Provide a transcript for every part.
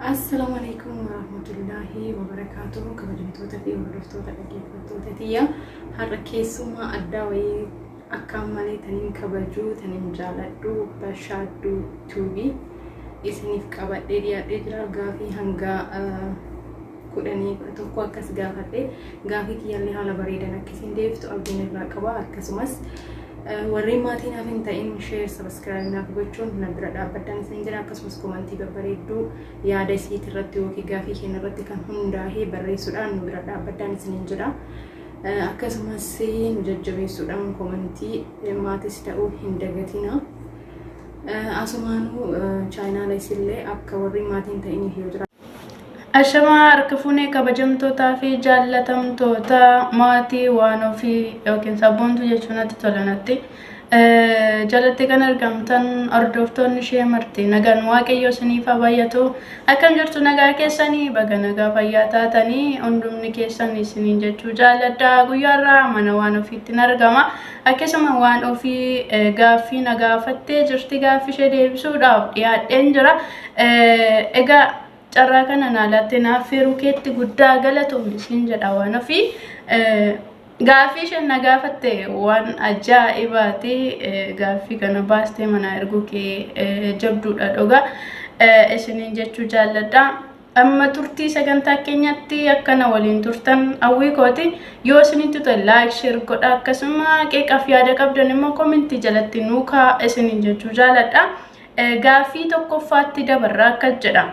Assalamualaikum warahmatullahi wabarakatuh. Kabajamtoota fi hordoftoota dhaggeeffattoota tiyya har'a keessummaa addaa wayii akkaan malee taniin kabajuu taniin jaaladhu bashaaddu tuubii isiniif qabadhee dhiyaadhee jira. Gaafii hanga kudhanii tokko akkas gaafadhe gaafii kiyyaallee haala bareedan akkasiin deebiftu abdiin irraa qaba. Akkasumas warri maatiin hafin ta'in share subscribe naaf gochuun na bira dhaabbadhaan isin jira. Akkasumas komantii babbareedduu yaada isiit irratti yookiin gaafii keenya irratti kan hundaa'ee barreessuudhaan nu bira dhaabbadhaan isin jira. Akkasumas nu jajjabeessuudhaan komantii maatis ta'uu hin dagatina. Asumaanuu chaayinaala isillee akka warri maatiin ta'iniif yoo jira. Ashama harkifune kabajamtoota fi jaallatamtoota maatii waan ofii yookiin sabboontu jechuun ati tolanatti jalatti kan argamtan hordoftoonni ishee marti nagaan waaqayyo isiniif haa baay'atu. Akkam jirtu nagaa keessanii baga nagaa fayyaa taatanii hundumni keessan isiniin jechuu jaalladha. Guyyaarraa mana waan ofiitti argama. Akkasuma waan ofii gaaffii na gaafattee jirti gaaffii ishee deebisuudhaaf dhiyaadheen jira. Egaa carraa kana naalaatti naaf firuu keetti guddaa galatoomni siin jedha waan ofii gaaffii isheen na gaafatte waan ajaa'ibaati. Gaaffii kana baastee mana erguu kee jabduudha dhugaa isiniin jechuu jaalladha. Amma turtii sagantaa keenyatti akkana waliin turtan hawwii kooti. Yoo isinitti tola like share godha. Akkasuma qeeqaaf yaada qabdan immoo komentii jalatti nuukaa isiniin jechuu jaalladha. Gaaffii tokkoffaatti dabarraa akkas jedha.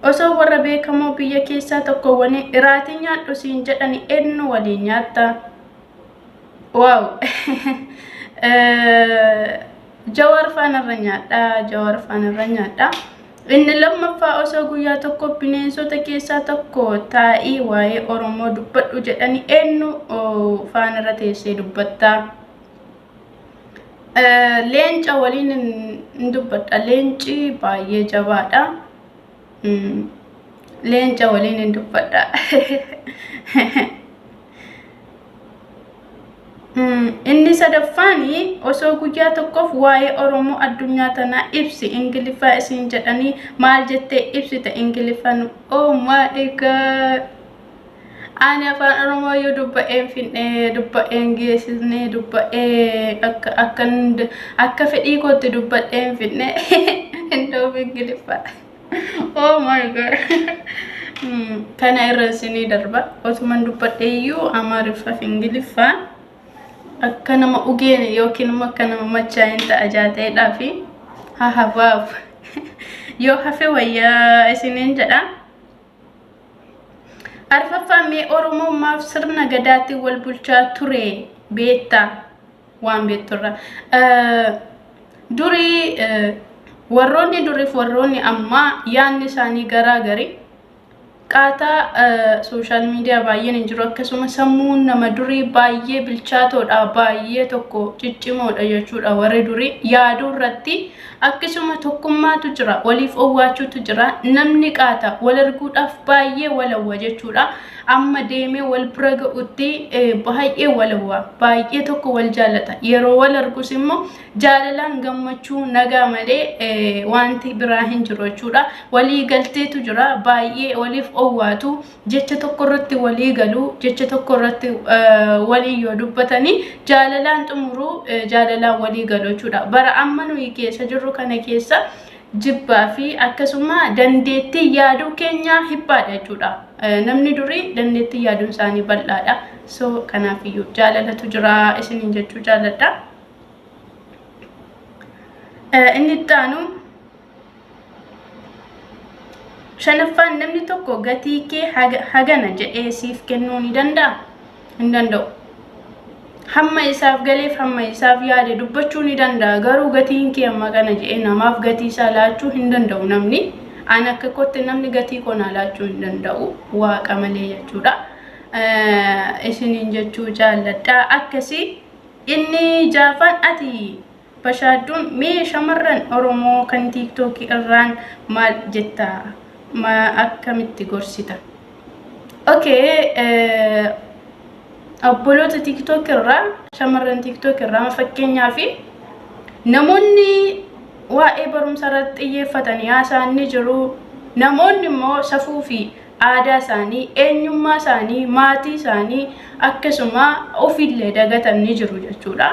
Osoo warra beekamoo biyya keessaa tokko wani iraatii nyaadhu siin jedhani eenyu waliin nyaatta? Wow! Jawar faanarra nyaadha. Jawar faanarra nyaadha. Inni lammaffaa osoo guyyaa tokko bineensota keessaa tokko taa'ii waa'ee Oromoo dubbadhu jedhani eenyu faanarra teessee dubbatta? Leenca waliin hin dubbadha. Leenci baay'ee jabaadha. Leenca waliin hin dubbadha. Inni sadaffaani osoo guyyaa tokkoof waa'ee Oromoo addunyaa tanaa ibsi Ingiliffaa isin jedhanii maal jettee ibsita Ingiliffaan? Oh my god! Ani afaan Oromoo yoo dubba'een finne dubba'een geessisne dubba'ee akka fedhii kootti dubbadheen finne hin ta'u Ingiliffaa. Oh my god! Kana irra isinii darba otuman dubbadheeyyuu Amaariffaa fi Ingiliffaa akka nama ugeene yookiin immoo akka nama machaa'een ta'a jaateedhaa fi hahabaaf yoo hafe wayyaa isiniin jedha. Arfaffaa mee Oromummaaf sirna gadaatiin wal bulchaa ture beektaa? Waan beekturra durii warroonni duriif warroonni ammaa yaanni isaanii garaa gari. Qaataa social media baay'een hin jiru. Akkasuma sammuun nama durii baay'ee bilchaatoodha. Baay'ee tokko ciccimoodha jechuudha. Warri durii yaaduu irratti akkasuma tokkummaatu jira. Waliif owwaachuutu jira. Namni qaata wal arguudhaaf baay'ee walawwa jechuudha. Amma deemee wal bira ga'utti baay'ee walawwa. Baay'ee tokko wal jaallata. Yeroo wal argus immoo jaalalaan gammachuu nagaa malee wanti biraa hin jiru jechuudha. Walii galteetu jira. Baay'ee waliif owwaatu jecha tokko irratti walii galu jecha tokko irratti walii yoo dubbatanii jaalalaan xumuru jaalalaan walii galu jechuudha. Bara amma nuyi keessa jirru kana keessa jibbaa fi akkasuma dandeettii yaaduu keenya hibbaadha jechuudha. Namni durii dandeettii yaaduun isaanii bal'aadha. So kanaafiyyuu jaalalatu jira isiniin jechuu jaalladha. Inni itti aanu shanaffaan namni tokko gatii kee hagana jedhee siif kennuu ni danda'a? Hin danda'u. Hamma isaaf galeef hamma isaaf yaade dubbachuu ni danda'a. Garuu gatiin kee amma kana jedhee namaaf gatii isaa laachuu hin danda'u namni. Ani akka kootti namni gatii koo naa laachuu hin danda'u waaqa malee jechuudha. Isiniin jechuu jaalladha. Akkasii inni jaafaan ati bashaadduun mee shamarran Oromoo kan TikTok irraan maal jetta? Akkamitti gorsita? Okay, obboloota TikTok irraa shamarran TikTok irraa fakkeenyaaf namoonni waa'ee barumsa irratti xiyyeeffatanii haasa'anii jiru. namoonni immoo safuu fi aadaa isaanii eenyummaa isaanii maatii isaanii akkasuma ofillee dagatanii jiru jechuudha.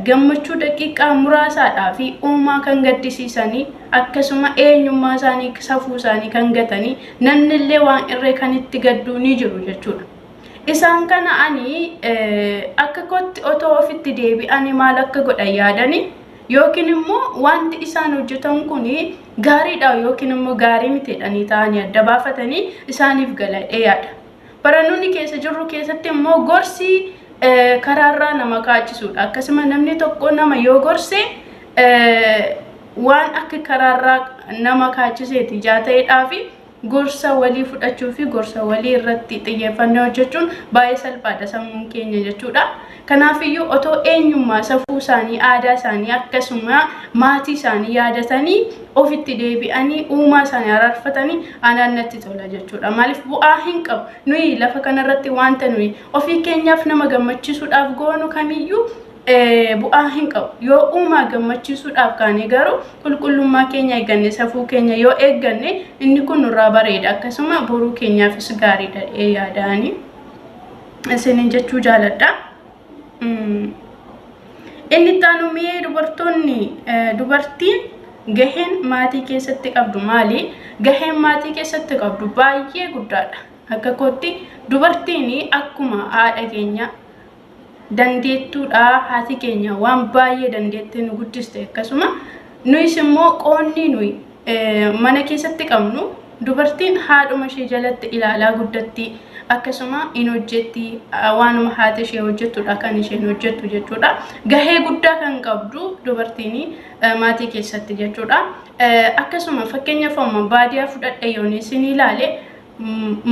Gammachuu daqiiqaa muraasaadhaa fi uumaa kan gaddisiisanii akkasuma eenyummaa isaanii safuu isaanii kan gatanii namni illee waan irree kan itti gadduu ni jiru jechuudha. Isaan kana ani akka kotti otoo ofitti deebi'anii maal akka godhan yaadanii yookiin immoo wanti isaan hojjetan kuni gaariidha yookiin immoo gaarii miteedhanii ta'anii adda baafatanii isaaniif galadhee yaada. Barannoonni keessa jirru keessatti immoo gorsi karaarraa nama kaachisudha. Akkasuma namni tokko nama yoo gorse waan akka karaarraa nama kaachiseeti jaateedhaa fi gorsa walii fudhachuu fi gorsa walii irratti xiyyeeffannoo hojjechuun baay'ee salphaadha sammuun keenya jechuudha. Kanaafiyyuu otoo eenyummaa safuu isaanii aadaa isaanii akkasuma maatii isaanii yaadatanii ofitti deebi'anii uumaa isaanii araarfatanii anaan natti tola jechuudha. Maaliif bu'aa hin qabu nuyi lafa kanarratti wanta nuyi ofii keenyaaf nama gammachiisuudhaaf goonu kamiyyuu bu'aa hin qabu. Yoo uumaa gammachiisuudhaaf kaane garuu qulqullummaa keenya eegganne safuu keenya yoo eegganne inni kun nurraa bareeda akkasuma boruu keenyaafis gaariidha yaadanii isiniin jechuu jaaladha. Inni taanu mee dubartiin gaheen maatii keessatti qabdu maali? Gaheen maatii keessatti qabdu baay'ee guddaadha. Akka kootti dubartiin akkuma haadha keenya dandeettuudha. Haati keenya waan baay'ee dandeettee nu guddiste akkasuma nuyis immoo qoonni nuyi mana keessatti qabnu dubartiin haadhuma ishee jalatti ilaalaa guddatti. Akkasuma in hojjetti waanuma haati ishee hojjettudha kan isheen hojjettu jechuudha. Gahee guddaa kan qabdu dubartiin maatii keessatti jechuudha. Akkasuma fakkeenyaaf amma baadiyyaa fudhadhe yoon isin ilaale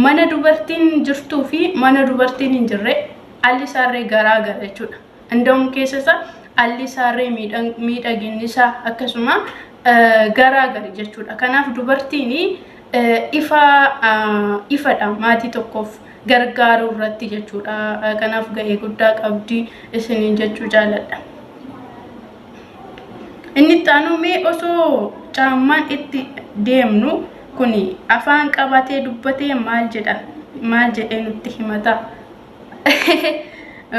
mana dubartiin jirtuu fi mana dubartiin hin jirre alli isaarree garaa gara jechuudha. Inda'uun keessasa alli isaarree miidhaginni isaa akkasuma garaa gara jechuudha. Kanaaf dubartiin ifadha maatii tokkoof gargaaruu irratti jechuudha. Kanaaf gahee guddaa qabdi isiniin jechuu jaaladha. Inni taanu mee osoo caammaan itti deemnu kuni afaan qabatee dubbatee maal jedhee nutti himata.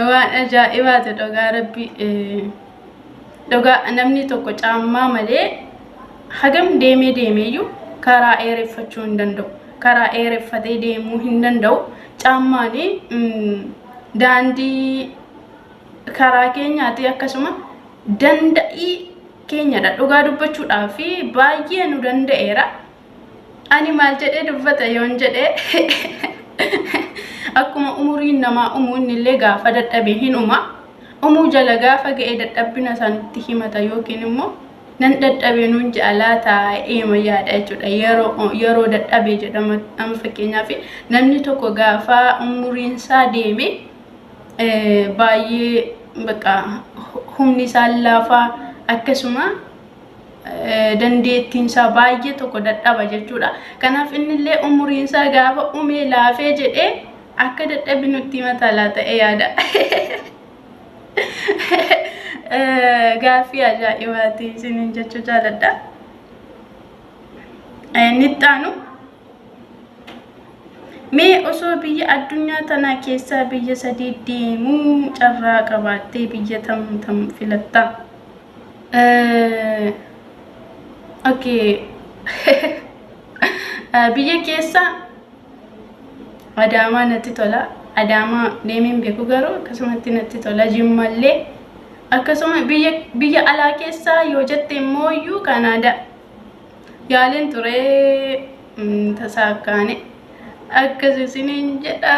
Waan ajaa'ibaati dhugaa rabbi. Dhugaa namni tokko caammaa malee hagam deemeeyyuu karaa dheereffachuu hin danda'u. Karaa dheereffatee deemuu hin danda'u. Caammaani daandii karaa keenyaati akkasuma danda'ii keenyadha. Dhugaa dubbachuudhaaf baay'ee nu danda'eera. Ani maal jedhee dubbata yoon jedhee akkuma umuriin namaa umuun illee gaafa dadhabee hin uma. Umuu jala gaafa ga'ee dadhabbina isaanitti himata yookiin immoo nan dadhabee nuun jaalaa taa'ee mayyaadha jechuudha. Yeroo dadhabee jedhama amma fakkeenyaaf namni tokko gaafa umuriin isaa deeme baay'ee bakka humni isaa laafaa akkasuma dandeettiin isaa baay'ee tokko dadhaba jechuudha. Kanaaf inni illee umuriin isaa gaafa umee laafee jedhee akka dadhabi nutti himata laa ta'ee yaada. Gaaffii ajaa'ibaati isiniin jechuu jaaladha. Inni taanu mee osoo biyya addunyaa tanaa keessaa biyya sadii deemuu carraa qabaattee biyya tam filatta? Okay. Biyya keessa Adaamaa natti tola. Adaamaa deemeen beeku garuu akkasumatti natti tola. Jimmallee akkasuma biyya alaa keessaa yoo jette immoo iyyuu Kanaadaa yaaliin ture tasaakkaane akkas isiniin jedha.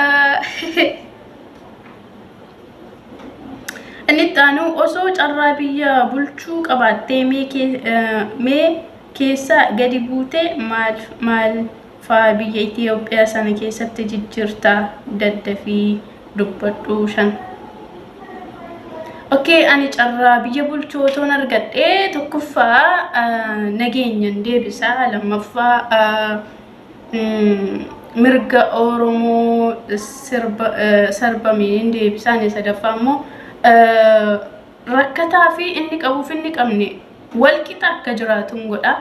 Inni taanu osoo carraa biyya bulchuu qabaattee mee keessa gadi buutee maal faa biyya Itoophiyaa sana keessatti jijjiirta daddafii dubbadhu shan. Okay, ani carraa biyya bulchuu otoon argadhee tokkoffaa nageenyan deebisaa, lammaffaa mirga Oromoo sarbameen deebisaa, inni sadaffaa immoo rakkataa fi inni qabuuf inni qabne walqixa akka jiraatuun godha.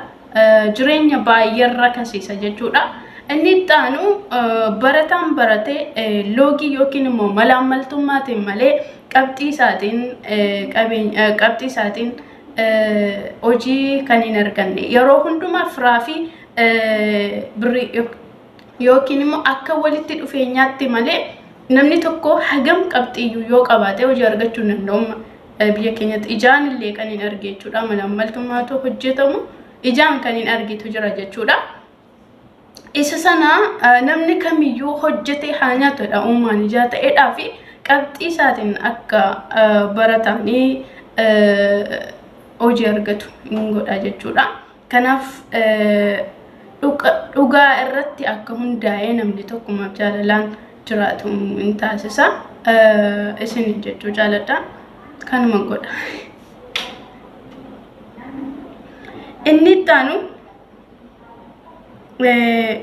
jireenya baay'eerra kasiisa jechuudha. Inni taanu barataan barate loogii yookiin immoo malaammaltummaatiin malee qabxii isaatiin hojii kan hin arganne yeroo hundumaa firaa fi birrii yookiin immoo akka walitti dhufeenyaatti malee namni tokko hagam qabxiyyuu yoo qabaate hojii argachuu danda'u. Biyya keenyatti ijaan illee kan hin arge jechuudha. Malaammaltummaatu hojjetamu ijaan kan hin argitu jira jechuudha. Isa sana namni kamiyyuu hojjete haa nyaatudha. Uumaan ijaa ta'eedhaa fi qabxii isaatiin akka barataanii hojii argatu hin godha jechuudha. Kanaaf dhugaa irratti akka hundaa'ee namni tokkummaaf jaalalaan jiraatu hin taasisa. Isin jechuu jaaladha. Kanuma godha. Inni taanu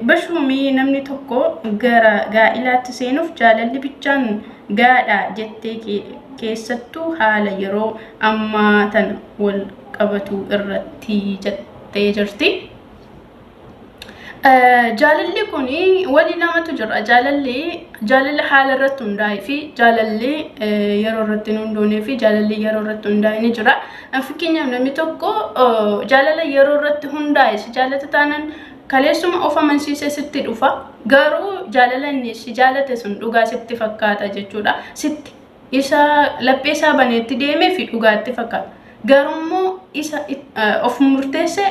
bashumii namni tokko gara gaa'ilaatti seenuuf jaalalli bichaan gaadha jettee keessattuu haala yeroo ammaa tana wal qabatu irratti jettee jirti. Jaalalli kuni wali namatu jira. Jaalalli haala irratti hundaa'ee fi jaalalli yeroo irratti hundoonee fi jaalalli yeroo irratti hundaa'ee ni jira. Fakkeenyaaf namni tokko jaalala yeroo irratti hundaa'e si jaalata taanaan kaleessuma of amansiisee sitti dhufa. Garuu jaalala inni si jaalate sun dhugaa sitti fakkaata jechuudha. Sitti isa laphee isaa baneetti deemee fi dhugaatti fakkaata. Garuu isa of murteesse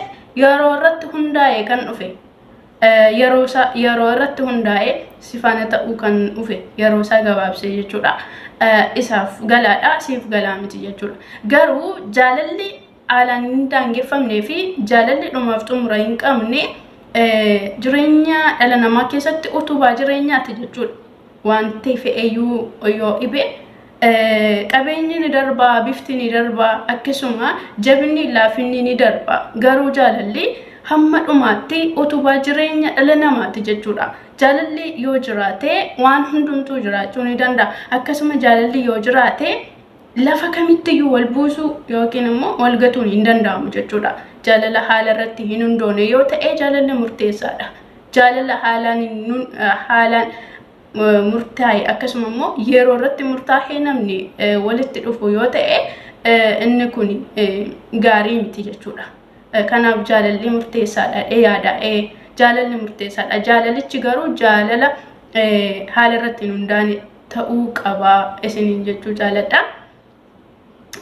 yeroo irratti hundaa'e kan dhufe. Yeroo irratti hundaa'e sifaana ta'uu kan dhufe yeroo isaa gabaabsee jechuudha. Isaaf galaadha, siif galaa miti jechuudha. Garuu jaalalli haalaan hin daangeffamnee fi jaalalli dhumaaf xumura hin qabne jireenya dhala namaa keessatti utubaa jireenyaati jechuudha. Wanti fe'eeyyuu yoo dhibe qabeenyi ni darba, bifti ni darba, akkasuma jabinni laafinni ni darba. Garuu jaalalli hamma dhumaatti utubaa jireenya dhala namaati jechuudha. Jaalalli yoo jiraate waan hundumtuu jiraachuu ni danda'a. Akkasuma jaalalli yoo jiraate lafa kamittiyyuu wal buusuu yookiin immoo wal gatuun hin danda'amu jechuudha. Jaalala haala irratti hin hundoone yoo ta'e jaalalli murteessaadha. Jaalala haalaan murtaa'e akkasuma immoo yeroo irratti murtaa'ee namni walitti dhufu yoo ta'e inni kun gaarii miti jechuudha. Kanaaf jaalalli murteessaadha yaada. Jaalalli murteessaadha. Jaalalichi garuu jaalala haala irratti hin hundaane ta'uu qaba isiniin jechuu jaaladha.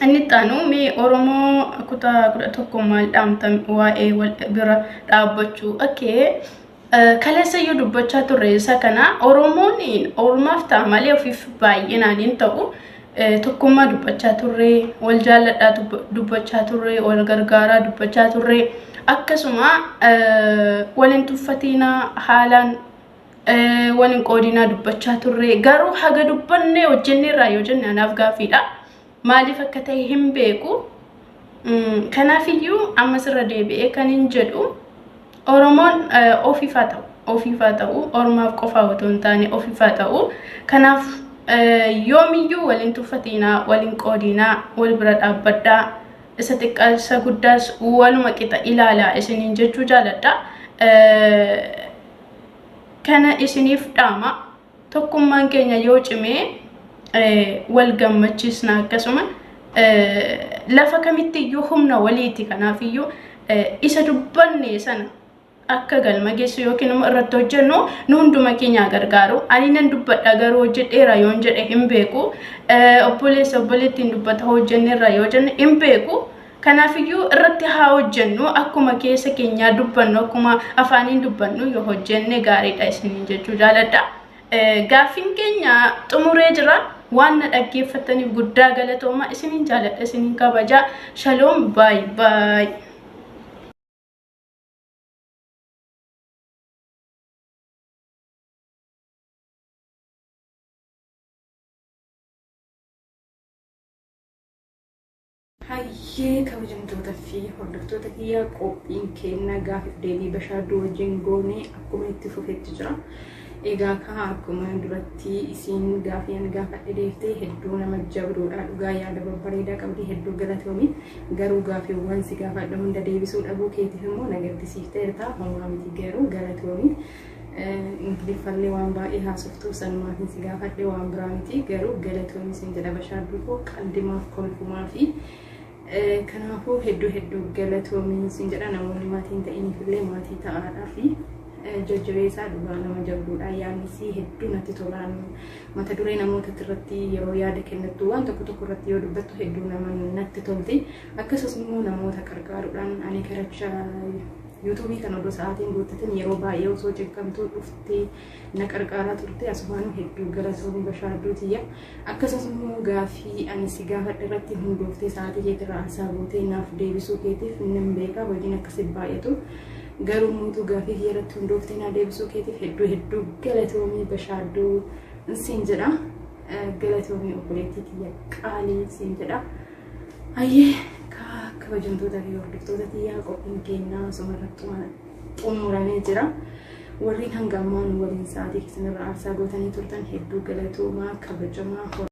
Inni taanu mee Oromoo kutaa 11 maal dhaamtan waa'ee wal bira dhaabbachuu. Kaleessa yoo dubbachaa turre isa kana Oromoon Oromaaf ta'a malee ofiif baay'inaan hin ta'u. Tokkummaa dubbachaa turre, wal jaaladhaa dubbachaa turre, wal gargaaraa dubbachaa turre. Akkasuma waliin tuffatiinaa haalaan waliin qoodinaa dubbachaa turre. Garuu haga dubbannee hojjenneerraa yoo jenne anaaf gaaffiidha. Maaliif akka ta'e hin beeku. Kanaafiyyuu ammas irra deebi'ee kan hin jedhu Oromoon ofiifaa ta'u, Oromaaf qofaa otoo hin taane ofiifaa ta'u. Kanaaf yoomiyyuu waliin tuffatiinaa, waliin qoodinaa, wal bira dhaabbadhaa. Isa xiqqaa isa guddaas waluma qixa ilaalaa isiniin jechuu jaaladha. Kana isiniif dhaama. Tokkummaan keenya yoo cimee wal gammachiisna akkasuma lafa kamittiyyuu humna waliiti. Kanaafiyyuu isa dubbanne sana akka galma geessu yookiin immoo irratti hojjennu nu hunduma keenya gargaaru. Ani nan dubbadha garuu hojjedheera yoo jedhe hin beeku. Obboleessa obboleettiin dubbata hojjenneerra yoo jenne hin beeku. Kanaafiyyuu irratti haa hojjennu akkuma keessa keenyaa dubbannu akkuma afaaniin dubbannu yoo hojjenne gaariidha isiniin jechuu jaaladha. Gaaffiin keenya xumuree jira. Waan na dhaggeeffataniif guddaa galatooma isiniin jaaladha isiniin kabaja. Shaloom baay. Hayyee kabajamtoota fi hordoftoota kiyyaa qophiin keenya gaaffii deebii bashaaduu wajjin goonee akkuma itti fufetti jira. Egaa akkuma duratti isin gaaffii gaafadhe deeftee hedduu nama jabduudha. Dhugaa yaada babbareedaa qabdi hedduu galatoomi. Garuu gaaffiiwwan si gaafadhe hunda deebisuu dhabuu keetiif immoo nagaddisiifteerta. Homaa miti garuu galatoomi. Ingiliffallee waan baay'ee haasoftuu sanumaatiin si gaafadhe waan biraa miti garuu galatoomi sin jedha bashaaduu koo qalbimaaf kolfumaa fi kanaafuu hedduu galatoomi sin jedha. Namoonni maatiin ta'iniifillee maatii ta'aadhaa fi jajjabeessaa dhugaa nama jabduudha. Yaannisii hedduu natti tolaan mata duree namoota irratti yeroo yaada kennattu waan tokko irratti yoo dubbattu hedduu nama natti tolti. Akkasumas immoo namoota gargaaruudhaan ani karacha YouTube kan odoo sa'aatiin guuttatin yeroo baay'ee osoo jeeqamtuu dhuftee na gargaaraa turte. Asumaan hedduu galatoomi bashaaduutiyya. Akkasumas immoo gaaffii ani si gaafadhe irratti hundooftee sa'aatii keetirraa haasaa gootee naaf deebisuu keetiif nan beeka. Hojiin akkasii baay'atu garuu muutuu gaaffii irratti hundooftee na deebisuu keetiif hedduu galatoomi bashaaduu sin jedha. Galatoomi obboleettii tiyya qaalii sin jedha. Hayyee kabajamtoota fi hordoftoota kiyyaa qophiin keenyaa asumarratti xumuramee jira. Warreen hanga ammaan waliin sa'aatii keessanirraa aarsaa gootanii turtan hedduu galatoomaa kabajamaa.